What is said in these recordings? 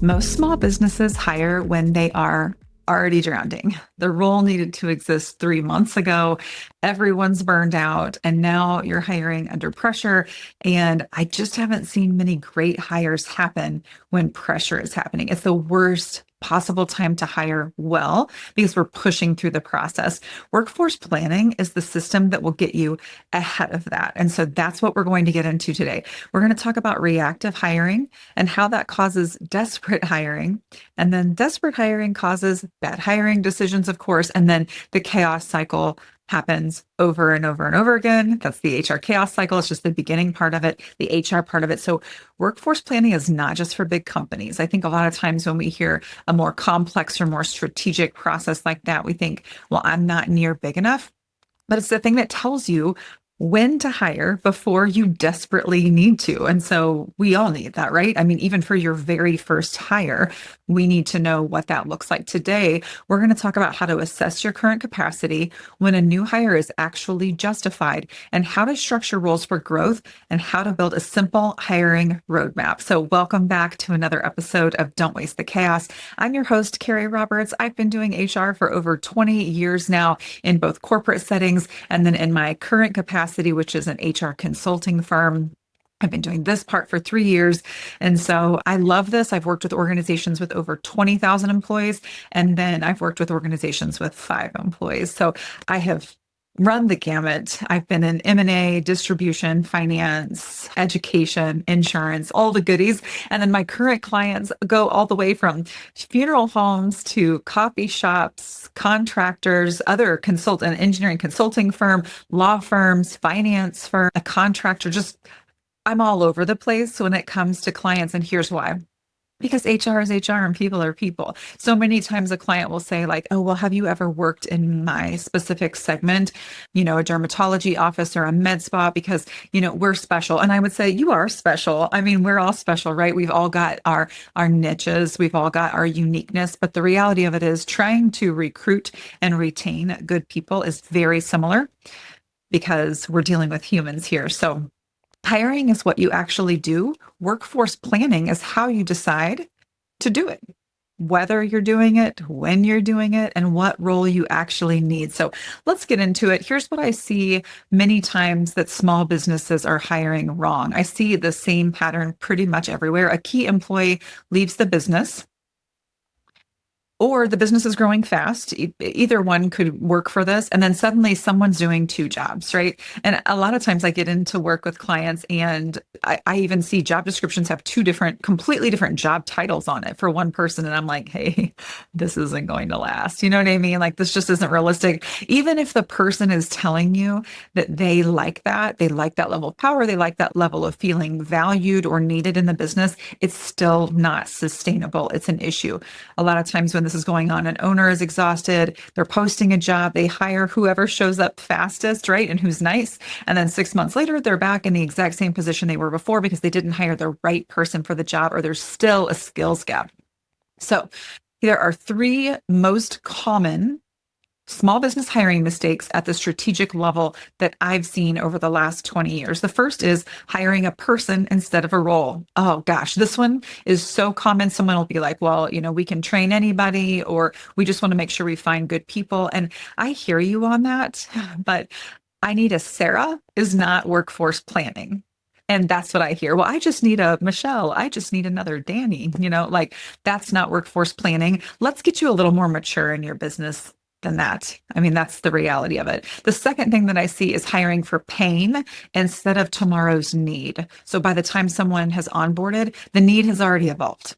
Most small businesses hire when they are already drowning. The role needed to exist 3 months ago. Everyone's burned out, and now you're hiring under pressure. And I just haven't seen many great hires happen when pressure is happening. It's the worst possible time to hire well because we're pushing through the process. Workforce planning is the system that will get you ahead of that. And so that's what we're going to get into today. We're going to talk about reactive hiring and how that causes desperate hiring. And then desperate hiring causes bad hiring decisions, of course. And then the chaos cycle happens over and over and over again. That's the HR chaos cycle. It's just the beginning part of it, the HR part of it. So workforce planning is not just for big companies. I think a lot of times when we hear a more complex or more strategic process like that, we think, well, I'm not near big enough. But it's the thing that tells you when to hire before you desperately need to. And so we all need that, right? I mean, even for your very first hire, we need to know what that looks like. Today, we're going to talk about how to assess your current capacity when a new hire is actually justified, and how to structure roles for growth, and how to build a simple hiring roadmap. So welcome back to another episode of Don't Waste the Chaos. I'm your host, Kerri Roberts. I've been doing HR for over 20 years now in both corporate settings and then in my current capacity, which is an HR consulting firm. I've been doing this part for 3 years. And so I love this. I've worked with organizations with over 20,000 employees, and then I've worked with organizations with 5 employees. So I have run the gamut. I've been in M&A, distribution, finance, education, insurance, all the goodies. And then my current clients go all the way from funeral homes to coffee shops, contractors, other engineering consulting firm, law firms, finance firm, a contractor. Just I'm all over the place when it comes to clients. And here's why. Because HR is HR and people are people. So many times a client will say like, oh, well, have you ever worked in my specific segment, a dermatology office or a med spa? Because, we're special. And I would say, you are special. I mean, we're all special, right? We've all got our niches. We've all got our uniqueness. But the reality of it is trying to recruit and retain good people is very similar because we're dealing with humans here. So hiring is what you actually do. Workforce planning is how you decide to do it, whether you're doing it, when you're doing it, and what role you actually need. So let's get into it. Here's what I see many times that small businesses are hiring wrong. I see the same pattern pretty much everywhere. A key employee leaves the business, or the business is growing fast. Either one could work for this. And then suddenly someone's doing 2 jobs, right? And a lot of times I get into work with clients, and I even see job descriptions have 2 completely different job titles on it for one person. And I'm like, hey, this isn't going to last. You know what I mean? Like, this just isn't realistic. Even if the person is telling you that they like that level of power, they like that level of feeling valued or needed in the business, it's still not sustainable. It's an issue. A lot of times when this is going on, an owner is exhausted, they're posting a job, they hire whoever shows up fastest, right? And who's nice. And then 6 months later, they're back in the exact same position they were before because they didn't hire the right person for the job, or there's still a skills gap. So there are 3 most common small business hiring mistakes at the strategic level that I've seen over the last 20 years. The first is hiring a person instead of a role. Oh gosh, this one is so common. Someone will be like, well, we can train anybody, or we just want to make sure we find good people. And I hear you on that, but I need a Sarah is not workforce planning. And that's what I hear. Well, I just need a Michelle. I just need another Danny, that's not workforce planning. Let's get you a little more mature in your business than that. I mean, that's the reality of it. The second thing that I see is hiring for pain instead of tomorrow's need. So by the time someone has onboarded, the need has already evolved.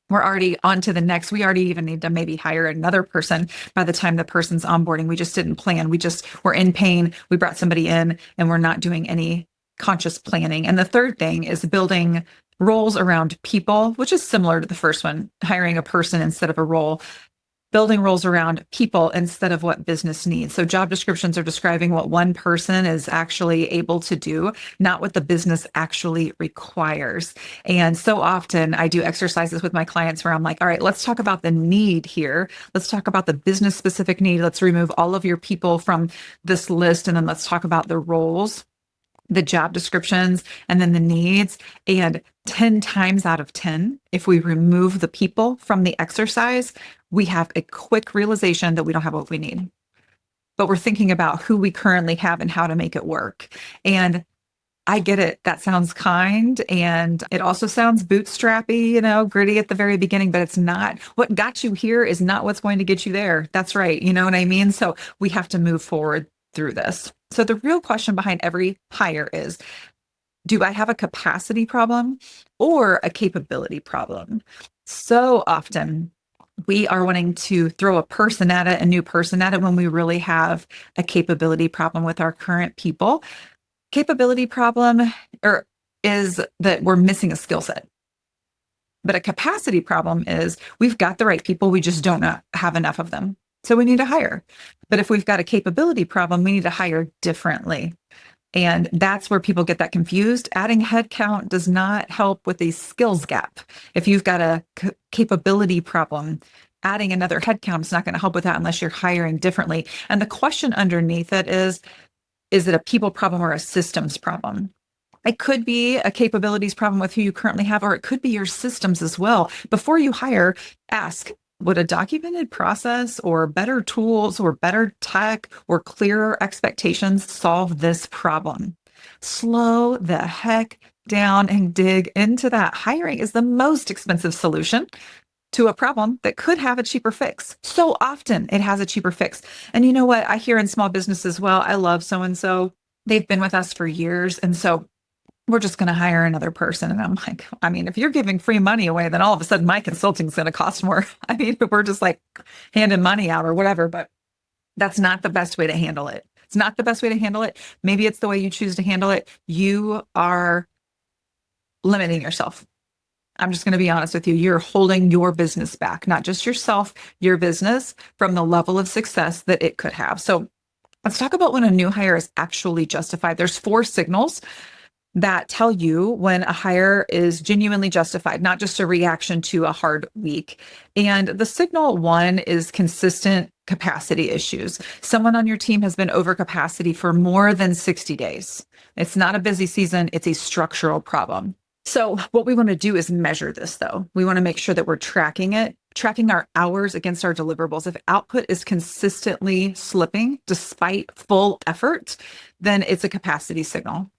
We're already on to the next. We already even need to maybe hire another person by the time the person's onboarding. We just didn't plan. We're in pain. We brought somebody in and we're not doing any conscious planning. And the third thing is building roles around people, which is similar to the first one, hiring a person instead of a role. Building roles around people instead of what business needs. So job descriptions are describing what one person is actually able to do, not what the business actually requires. And so often I do exercises with my clients where I'm like, all right, let's talk about the need here. Let's talk about the business specific need. Let's remove all of your people from this list. And then let's talk about the roles the job descriptions and then the needs. And 10 times out of 10, if we remove the people from the exercise, we have a quick realization that we don't have what we need. But we're thinking about who we currently have and how to make it work. And I get it. That sounds kind. And it also sounds bootstrappy, gritty at the very beginning, but it's not. What got you here is not what's going to get you there. That's right. You know what I mean? So we have to move forward through this. So the real question behind every hire is, do I have a capacity problem or a capability problem? So often we are wanting to throw a person at it, a new person at it, when we really have a capability problem with our current people. Capability problem is that we're missing a skill set. But a capacity problem is we've got the right people, we just don't have enough of them. So we need to hire. But if we've got a capability problem, we need to hire differently. And that's where people get that confused. Adding headcount does not help with a skills gap. If you've got a capability problem, adding another headcount is not going to help with that unless you're hiring differently. And the question underneath it is it a people problem or a systems problem? It could be a capabilities problem with who you currently have, or it could be your systems as well. Before you hire, ask, would a documented process or better tools or better tech or clearer expectations solve this problem? Slow the heck down and dig into that. Hiring is the most expensive solution to a problem that could have a cheaper fix. So often it has a cheaper fix. And you know what? I hear in small business as well, I love so-and-so. They've been with us for years. And so we're just going to hire another person. And I'm like, I mean, if you're giving free money away, then all of a sudden my consulting is going to cost more. I mean, we're just like handing money out or whatever, but that's not the best way to handle it. It's not the best way to handle it. Maybe it's the way you choose to handle it. You are limiting yourself. I'm just going to be honest with you. You're holding your business back, not just yourself, your business, from the level of success that it could have. So let's talk about when a new hire is actually justified. There's 4 signals that tell you when a hire is genuinely justified, not just a reaction to a hard week. And the signal 1 is consistent capacity issues. Someone on your team has been over capacity for more than 60 days. It's not a busy season, it's a structural problem. So what we want to do is measure this, though. We want to make sure that we're tracking our hours against our deliverables. If output is consistently slipping despite full effort, then it's a capacity signal.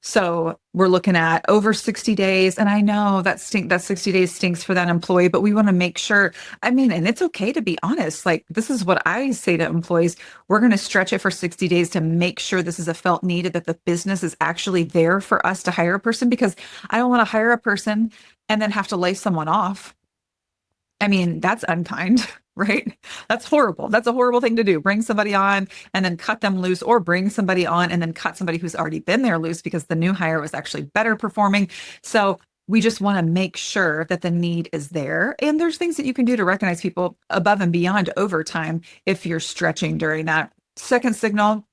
So we're looking at over 60 days. And I know that 60 days stinks for that employee, but we want to make sure, and it's okay to be honest. Like, this is what I say to employees. We're going to stretch it for 60 days to make sure this is a felt need, that the business is actually there for us to hire a person, because I don't want to hire a person and then have to lay someone off. That's unkind, right? That's horrible. That's a horrible thing to do. Bring somebody on and then cut them loose, or bring somebody on and then cut somebody who's already been there loose because the new hire was actually better performing. So we just want to make sure that the need is there. And there's things that you can do to recognize people above and beyond overtime if you're stretching during that. Second signal,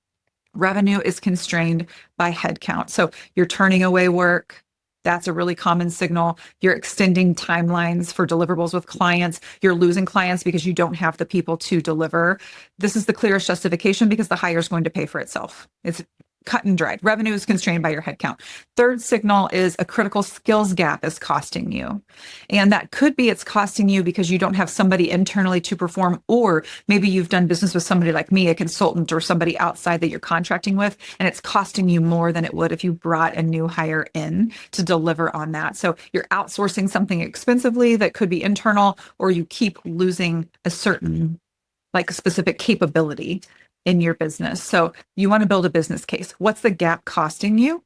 revenue is constrained by headcount. So you're turning away work. That's a really common signal. You're extending timelines for deliverables with clients. You're losing clients because you don't have the people to deliver. This is the clearest justification, because the hire is going to pay for itself. It's cut and dried. Revenue is constrained by your headcount. Third signal is a critical skills gap is costing you. And that could be it's costing you because you don't have somebody internally to perform, or maybe you've done business with somebody like me, a consultant, or somebody outside that you're contracting with, and it's costing you more than it would if you brought a new hire in to deliver on that. So you're outsourcing something expensively that could be internal, or you keep losing a certain specific capability in your business. So you want to build a business case. What's the gap costing you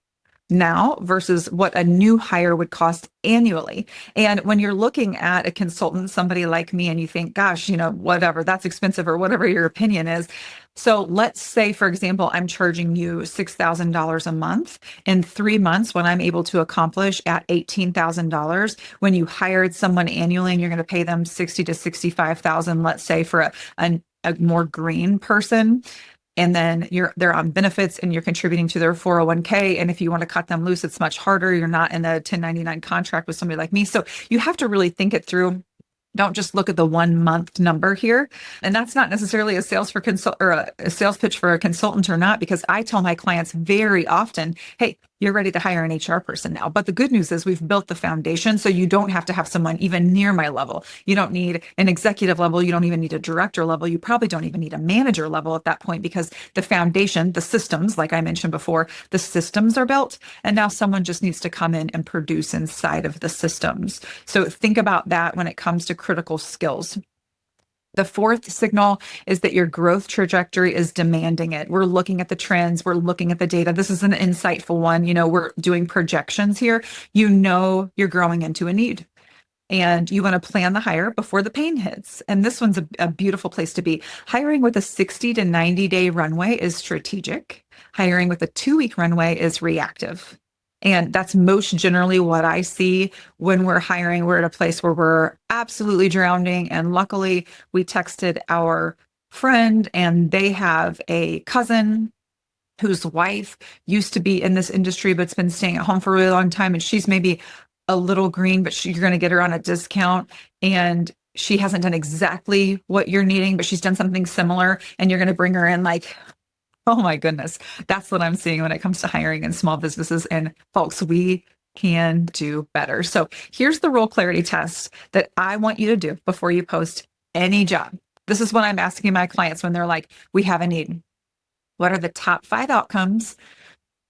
now versus what a new hire would cost annually? And when you're looking at a consultant, somebody like me, and you think, gosh, whatever, that's expensive, or whatever your opinion is. So let's say, for example, I'm charging you $6,000 a month. In 3 months, when I'm able to accomplish at $18,000, when you hired someone annually and you're going to pay them $60,000 to $65,000, let's say, for a more green person, and then they're on benefits and you're contributing to their 401k. And if you want to cut them loose, it's much harder. You're not in a 1099 contract with somebody like me. So you have to really think it through. Don't just look at the 1 month number here. And that's not necessarily a sales for consult or a sales pitch for a consultant or not, because I tell my clients very often, hey, you're ready to hire an HR person now. But the good news is we've built the foundation. So you don't have to have someone even near my level. You don't need an executive level. You don't even need a director level. You probably don't even need a manager level at that point, because the foundation, the systems, like I mentioned before, the systems are built. And now someone just needs to come in and produce inside of the systems. So think about that when it comes to critical skills. The fourth signal is that your growth trajectory is demanding it. We're looking at the trends. We're looking at the data. This is an insightful one. We're doing projections here. You're growing into a need, and you want to plan the hire before the pain hits. And this one's a beautiful place to be. Hiring with a 60 to 90-day runway is strategic. Hiring with a 2-week runway is reactive. And that's most generally what I see when we're hiring. We're at a place where we're absolutely drowning. And luckily, we texted our friend, and they have a cousin whose wife used to be in this industry, but's been staying at home for a really long time. And she's maybe a little green, but you're going to get her on a discount. And she hasn't done exactly what you're needing, but she's done something similar. And you're going to bring her in like, oh my goodness. That's what I'm seeing when it comes to hiring in small businesses. And folks, we can do better. So here's the role clarity test that I want you to do before you post any job. This is what I'm asking my clients when they're like, we have a need. What are the top 5 outcomes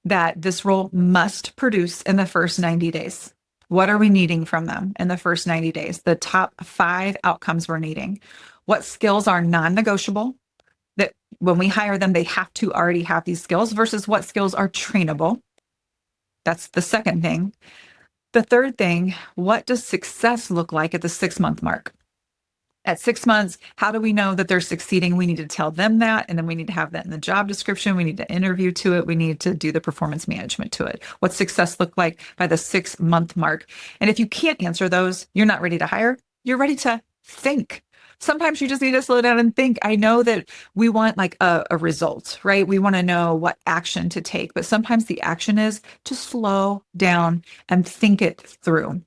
that this role must produce in the first 90 days? What are we needing from them in the first 90 days? The top 5 outcomes we're needing. What skills are non-negotiable? That when we hire them, they have to already have these skills, versus what skills are trainable. That's the second thing. The third thing, what does success look like at the 6-month mark? At 6 months, how do we know that they're succeeding? We need to tell them that, and then we need to have that in the job description. We need to interview to it. We need to do the performance management to it. What success look like by the 6-month mark? And if you can't answer those, you're not ready to hire. You're ready to think. Sometimes you just need to slow down and think. I know that we want like a result, right? We want to know what action to take, but sometimes the action is to slow down and think it through.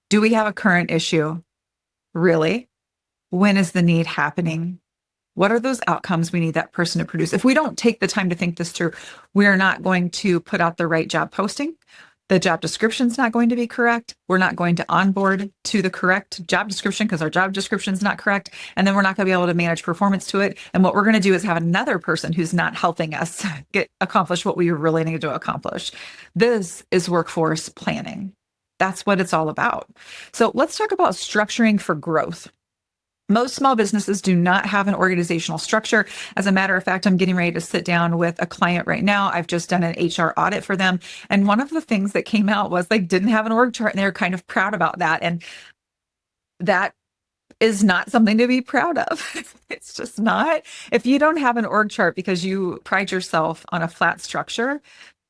Do we have a current issue? Really? When is the need happening? What are those outcomes we need that person to produce? If we don't take the time to think this through, we're not going to put out the right job posting. The job description is not going to be correct. We're not going to onboard to the correct job description because our job description is not correct. And then we're not going to be able to manage performance to it. And what we're going to do is have another person who's not helping us accomplish what we really need to accomplish. This is workforce planning. That's what it's all about. So let's talk about structuring for growth. Most small businesses do not have an organizational structure. As a matter of fact, I'm getting ready to sit down with a client right now. I've just done an HR audit for them. And one of the things that came out was they didn't have an org chart, and they're kind of proud about that. And that is not something to be proud of. It's just not. If you don't have an org chart because you pride yourself on a flat structure,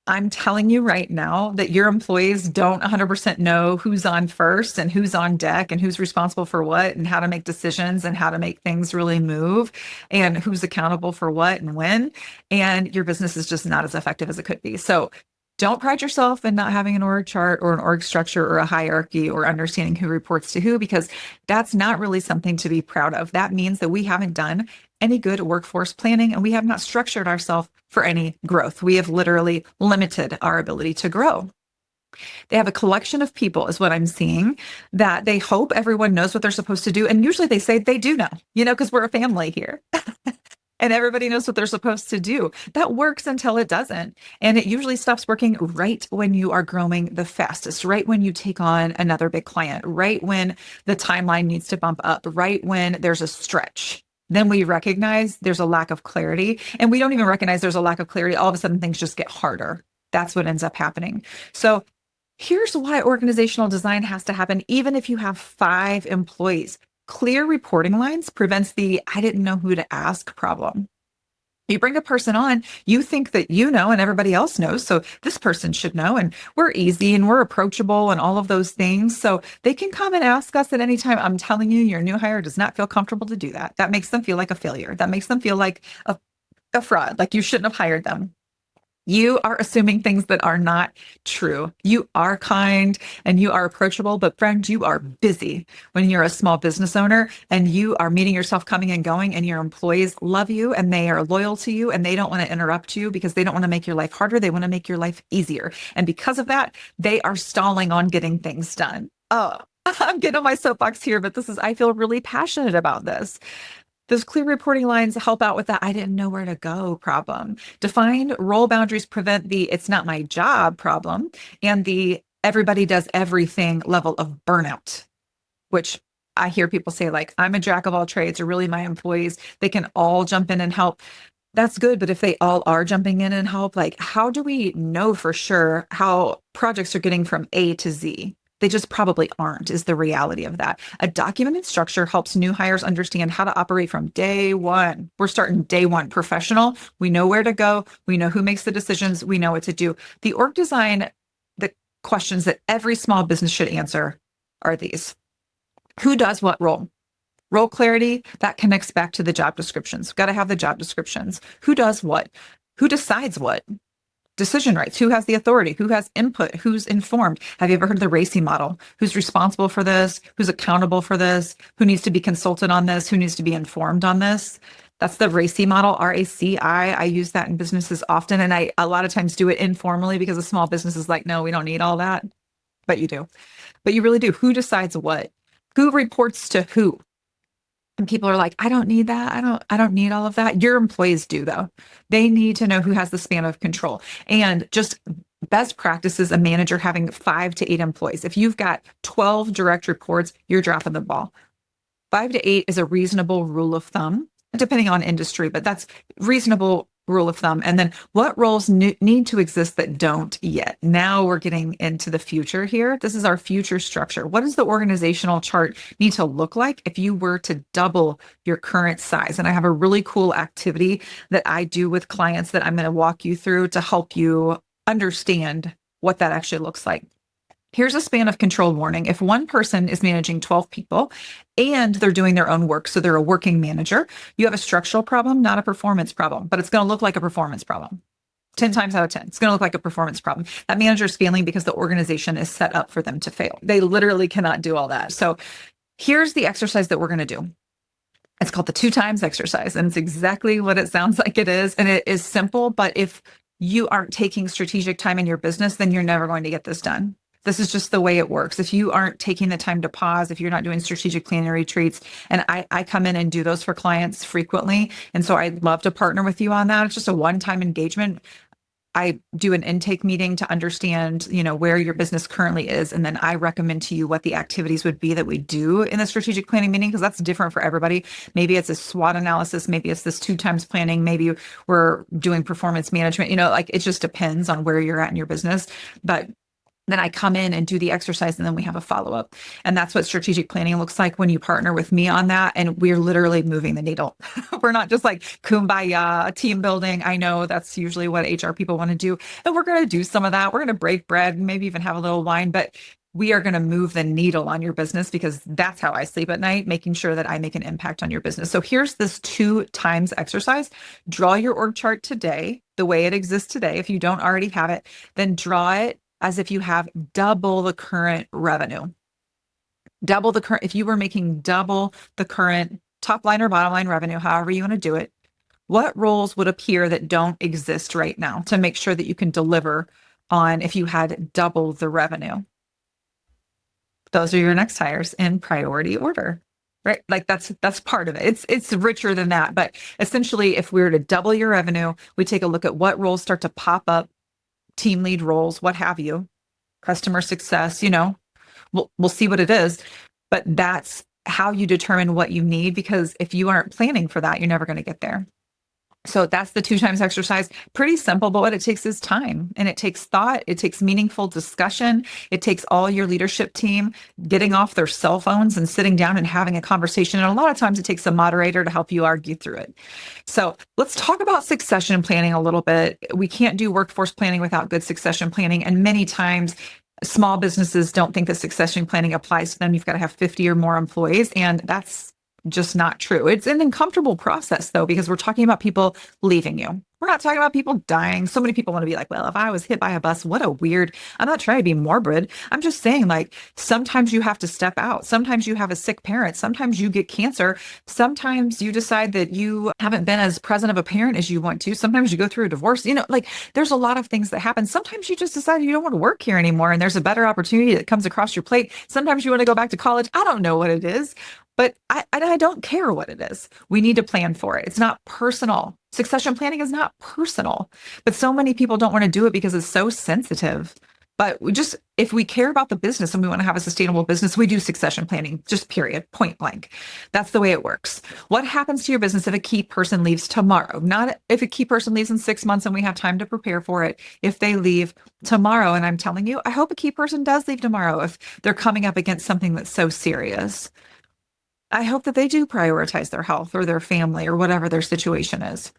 I'm telling you right now that your employees don't 100% know who's on first and who's on deck and who's responsible for what and how to make decisions and how to make things really move and who's accountable for what and when. And your business is just not as effective as it could be. So don't pride yourself in not having an org chart or an org structure or a hierarchy or understanding who reports to who, because that's not really something to be proud of. That means that we haven't done any good workforce planning, and we have not structured ourselves for any growth. We have literally limited our ability to grow. They have a collection of people, is what I'm seeing, that they hope everyone knows what they're supposed to do. And usually they say they do know, because we're a family here. And everybody knows what they're supposed to do. That works until it doesn't. And it usually stops working right when you are growing the fastest, right when you take on another big client, right when the timeline needs to bump up, right when there's a stretch. Then we recognize there's a lack of clarity, and we don't even recognize there's a lack of clarity. All of a sudden, things just get harder. That's what ends up happening. So here's why organizational design has to happen, even if you have 5 employees. Clear reporting lines prevents the I didn't know who to ask problem. You bring a person on, you think that you know and everybody else knows, so this person should know, and we're easy and we're approachable and all of those things. So they can come and ask us at any time. I'm telling you, your new hire does not feel comfortable to do that. That makes them feel like a failure. That makes them feel like a fraud, like you shouldn't have hired them. You are assuming things that are not true. You are kind and you are approachable, but friend, you are busy when you're a small business owner and you are meeting yourself coming and going, and your employees love you and they are loyal to you and they don't want to interrupt you because they don't want to make your life harder. They want to make your life easier. And because of that, they are stalling on getting things done. Oh, I'm getting on my soapbox here, but I feel really passionate about this. Those clear reporting lines help out with that I didn't know where to go problem. Defined role boundaries prevent the it's not my job problem and the everybody does everything level of burnout, which I hear people say, like, I'm a jack of all trades, or really my employees, they can all jump in and help. That's good. But if they all are jumping in and help, like, how do we know for sure how projects are getting from A to Z? They just probably aren't, is the reality of that. A documented structure helps new hires understand how to operate from day one. We're starting day one professional. We know where to go. We know who makes the decisions. We know what to do. The org design, the questions that every small business should answer are these. Who does what role? Role clarity, that connects back to the job descriptions. Got to have the job descriptions. Who does what? Who decides what? Decision rights. Who has the authority? Who has input? Who's informed? Have you ever heard of the RACI model? Who's responsible for this? Who's accountable for this? Who needs to be consulted on this? Who needs to be informed on this? That's the RACI model, RACI. I use that in businesses often. And I a lot of times do it informally because a small business is like, no, we don't need all that. But you do. But you really do. Who decides what? Who reports to who? And people are like, I don't need that. I don't need all of that. Your employees do, though. They need to know who has the span of control. And just best practices, a manager having 5 to 8 employees. If you've got 12 direct reports, you're dropping the ball. 5 to 8 is a reasonable rule of thumb, depending on industry, but that's reasonable rule of thumb. And then what roles need to exist that don't yet? Now we're getting into the future here. This is our future structure. What does the organizational chart need to look like if you were to double your current size? And I have a really cool activity that I do with clients that I'm going to walk you through to help you understand what that actually looks like. Here's a span of control warning. If one person is managing 12 people and they're doing their own work, so they're a working manager, you have a structural problem, not a performance problem, but it's going to look like a performance problem. 10 times out of 10, it's going to look like a performance problem. That manager is failing because the organization is set up for them to fail. They literally cannot do all that. So here's the exercise that we're going to do. It's called the 2 times exercise, and it's exactly what it sounds like it is. And it is simple, but if you aren't taking strategic time in your business, then you're never going to get this done. This is just the way it works. If you aren't taking the time to pause, if you're not doing strategic planning retreats, and I come in and do those for clients frequently. And so I'd love to partner with you on that. It's just a one-time engagement. I do an intake meeting to understand, where your business currently is. And then I recommend to you what the activities would be that we do in the strategic planning meeting, because that's different for everybody. Maybe it's a SWOT analysis. Maybe it's this 2 times planning. Maybe we're doing performance management, it just depends on where you're at in your business. But then I come in and do the exercise, and then we have a follow-up. And that's what strategic planning looks like when you partner with me on that. And we're literally moving the needle. We're not just like kumbaya, team building. I know that's usually what HR people want to do. And we're going to do some of that. We're going to break bread, maybe even have a little wine, but we are going to move the needle on your business, because that's how I sleep at night, making sure that I make an impact on your business. So here's this 2 times exercise. Draw your org chart today, the way it exists today. If you don't already have it, then draw it as if you have double the current revenue. If you were making double the current top line or bottom line revenue, however you want to do it, what roles would appear that don't exist right now to make sure that you can deliver on if you had double the revenue? Those are your next hires in priority order, right? Like that's part of it. It's richer than that. But essentially, if we were to double your revenue, we take a look at what roles start to pop up, team lead roles, what have you, customer success, we'll see what it is, but that's how you determine what you need, because if you aren't planning for that, you're never going to get there. So that's the 2 times exercise. Pretty simple, but what it takes is time, and it takes thought. It takes meaningful discussion. It takes all your leadership team getting off their cell phones and sitting down and having a conversation. And a lot of times it takes a moderator to help you argue through it. So let's talk about succession planning a little bit. We can't do workforce planning without good succession planning. And many times small businesses don't think that succession planning applies to them. You've got to have 50 or more employees, and that's just not true. It's an uncomfortable process though, because we're talking about people leaving you. We're not talking about people dying. So many people want to be like, well, if I was hit by a bus, what a weird, I'm not trying to be morbid. I'm just saying, like, sometimes you have to step out. Sometimes you have a sick parent. Sometimes you get cancer. Sometimes you decide that you haven't been as present of a parent as you want to. Sometimes you go through a divorce. Like, there's a lot of things that happen. Sometimes you just decide you don't want to work here anymore and there's a better opportunity that comes across your plate. Sometimes you want to go back to college. I don't know what it is. But I don't care what it is. We need to plan for it. It's not personal. Succession planning is not personal. But so many people don't want to do it because it's so sensitive. But if we care about the business and we want to have a sustainable business, we do succession planning, just period, point blank. That's the way it works. What happens to your business if a key person leaves tomorrow? Not if a key person leaves in 6 months and we have time to prepare for it. If they leave tomorrow, and I'm telling you, I hope a key person does leave tomorrow if they're coming up against something that's so serious. I hope that they do prioritize their health or their family or whatever their situation is.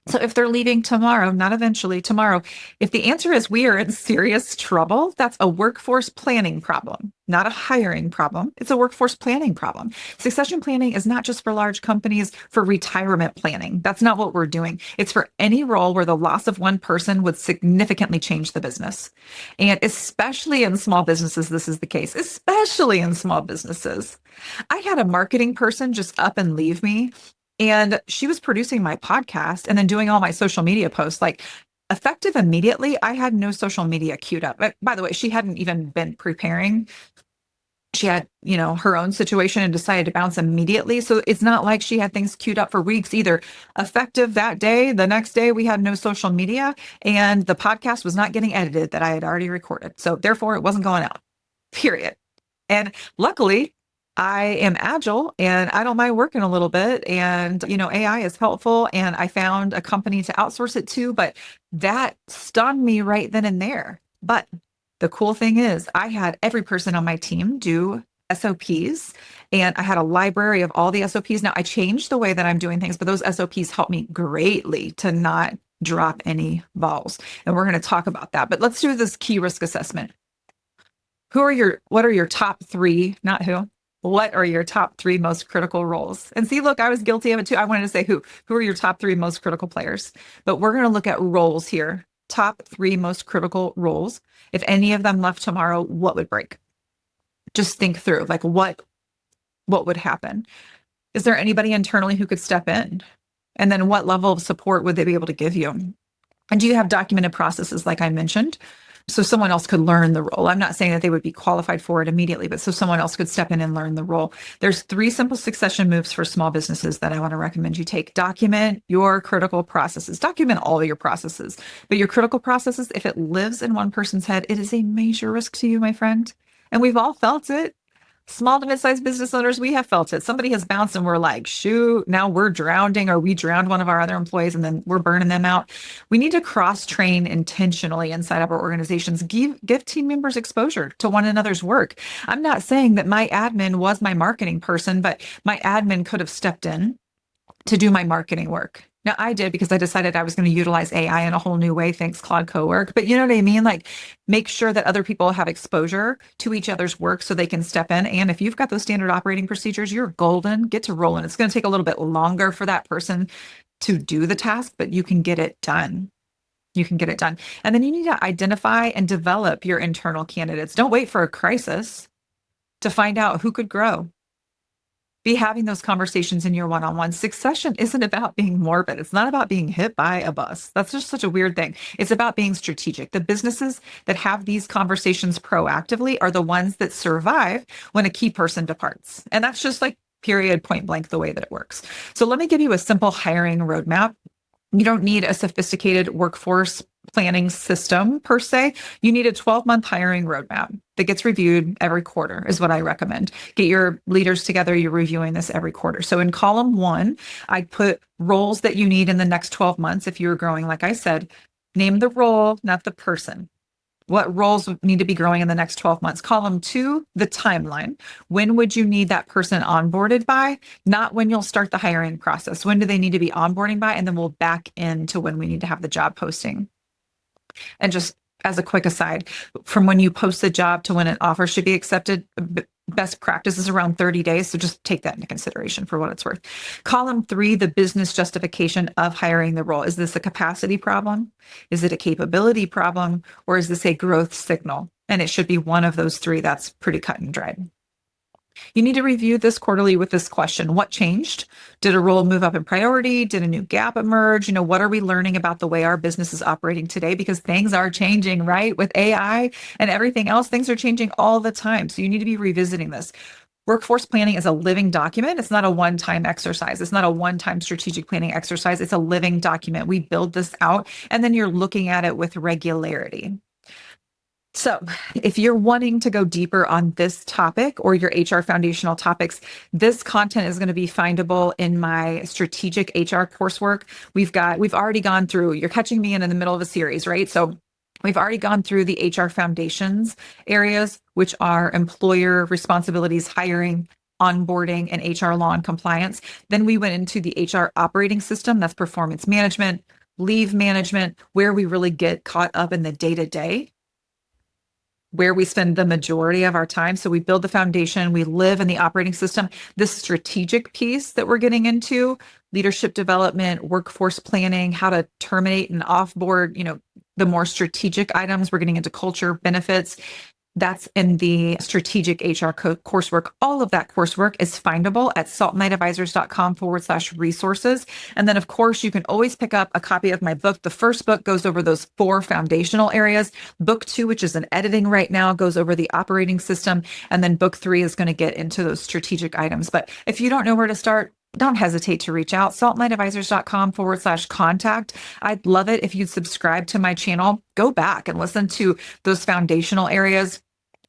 So if they're leaving tomorrow, not eventually, tomorrow, if the answer is we are in serious trouble, that's a workforce planning problem, not a hiring problem. It's a workforce planning problem. Succession planning is not just for large companies for retirement planning. That's not what we're doing. It's for any role where the loss of one person would significantly change the business. And especially in small businesses, this is the case, especially in small businesses. I had a marketing person just up and leave me. And she was producing my podcast and then doing all my social media posts, like effective immediately. I had no social media queued up. But by the way, she hadn't even been preparing. She had, her own situation and decided to bounce immediately. So it's not like she had things queued up for weeks either. Effective that day, the next day we had no social media and the podcast was not getting edited that I had already recorded. So therefore it wasn't going out, period. And luckily, I am agile and I don't mind working a little bit. And, AI is helpful. And I found a company to outsource it to, but that stunned me right then and there. But the cool thing is I had every person on my team do SOPs and I had a library of all the SOPs. Now I changed the way that I'm doing things, but those SOPs helped me greatly to not drop any balls. And we're going to talk about that. But let's do this key risk assessment. What are your top three, not who? What are your top three most critical roles? And see, look, I was guilty of it too. I wanted to say who are your top three most critical players? But we're going to look at roles here. Top three most critical roles. If any of them left tomorrow, what would break? Just think through, like what would happen? Is there anybody internally who could step in? And then what level of support would they be able to give you? And do you have documented processes like I mentioned? So someone else could learn the role. I'm not saying that they would be qualified for it immediately, but so someone else could step in and learn the role. There's 3 simple succession moves for small businesses that I want to recommend you take. Document your critical processes. Document all of your processes, but your critical processes, if it lives in one person's head, it is a major risk to you, my friend. And we've all felt it. Small to mid-sized business owners, we have felt it. Somebody has bounced and we're like, shoot, now we're drowning, or we drowned one of our other employees and then we're burning them out. We need to cross-train intentionally inside of our organizations, give team members exposure to one another's work. I'm not saying that my admin was my marketing person, but my admin could have stepped in to do my marketing work. Now I did because I decided I was going to utilize AI in a whole new way. Thanks, Claude Cowork. But you know what I mean? Like, make sure that other people have exposure to each other's work so they can step in. And if you've got those standard operating procedures, you're golden. Get to rolling. It's going to take a little bit longer for that person to do the task, but you can get it done. You can get it done. And then you need to identify and develop your internal candidates. Don't wait for a crisis to find out who could grow. Be having those conversations in your one-on-one. Succession isn't about being morbid. It's not about being hit by a bus. That's just such a weird thing. It's about being strategic. The businesses that have these conversations proactively are the ones that survive when a key person departs. And that's just like period, point blank, the way that it works. So let me give you a simple hiring roadmap. You don't need a sophisticated workforce planning system per se. You need a 12-month hiring roadmap that gets reviewed every quarter is what I recommend. Get your leaders together. You're reviewing this every quarter. So in column 1, I'd put roles that you need in the next 12 months. If you're growing, like I said, name the role, not the person. What roles need to be growing in the next 12 months? Column 2, the timeline. When would you need that person onboarded by? Not when you'll start the hiring process. When do they need to be onboarding by? And then we'll back into when we need to have the job posting. And just as a quick aside, from when you post the job to when an offer should be accepted, best practice is around 30 days. So just take that into consideration for what it's worth. Column 3, the business justification of hiring the role. Is this a capacity problem? Is it a capability problem? Or is this a growth signal? And it should be one of those 3. That's pretty cut and dried. You need to review this quarterly with this question. What changed? Did a role move up in priority? Did a new gap emerge? What are we learning about the way our business is operating today? Because things are changing, right? With AI and everything else, things are changing all the time. So you need to be revisiting this. Workforce planning is a living document. It's not a one-time exercise. It's not a one-time strategic planning exercise. It's a living document. We build this out, and then you're looking at it with regularity. So if you're wanting to go deeper on this topic or your HR foundational topics, this content is going to be findable in my strategic HR coursework. We've already gone through, you're catching me in the middle of a series, right? So we've already gone through the HR foundations areas, which are employer responsibilities, hiring, onboarding, and HR law and compliance. Then we went into the HR operating system, that's performance management, leave management, where we really get caught up in the day-to-day, where we spend the majority of our time. So we build the foundation, we live in the operating system. This strategic piece that we're getting into, leadership development, workforce planning, how to terminate and offboard, the more strategic items, we're getting into culture, benefits. That's in the strategic HR coursework. All of that coursework is findable at saltandlightadvisors.com/resources. And then, of course, you can always pick up a copy of my book. The first book goes over those 4 foundational areas. Book 2, which is in editing right now, goes over the operating system. And then book 3 is going to get into those strategic items. But if you don't know where to start, don't hesitate to reach out. saltandlightadvisors.com/contact. I'd love it if you'd subscribe to my channel. Go back and listen to those foundational areas,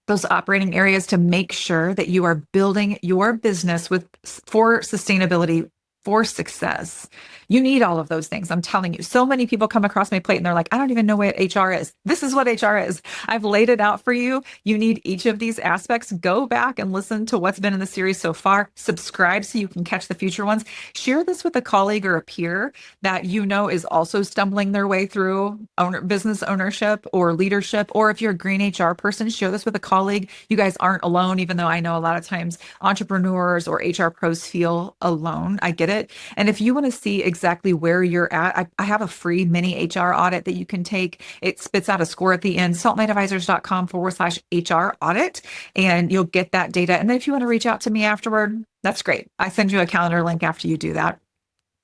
those operating areas, to make sure that you are building your business for sustainability, for success. You need all of those things. I'm telling you, so many people come across my plate and they're like, I don't even know what HR is. This is what HR is. I've laid it out for you. You need each of these aspects. Go back and listen to what's been in the series so far. Subscribe so you can catch the future ones. Share this with a colleague or a peer that is also stumbling their way through business ownership or leadership. Or if you're a green HR person, share this with a colleague. You guys aren't alone, even though I know a lot of times entrepreneurs or HR pros feel alone. I get it. And if you want to see exactly where you're at, I have a free mini HR audit that you can take. It spits out a score at the end, saltandlightadvisors.com/HR audit, and you'll get that data. And then if you want to reach out to me afterward, that's great. I send you a calendar link after you do that.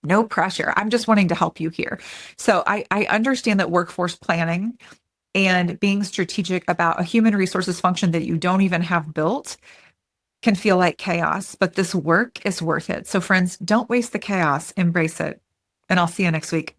No pressure. I'm just wanting to help you here. So I understand that workforce planning and being strategic about a human resources function that you don't even have built can feel like chaos, but this work is worth it. So friends, don't waste the chaos, embrace it. And I'll see you next week.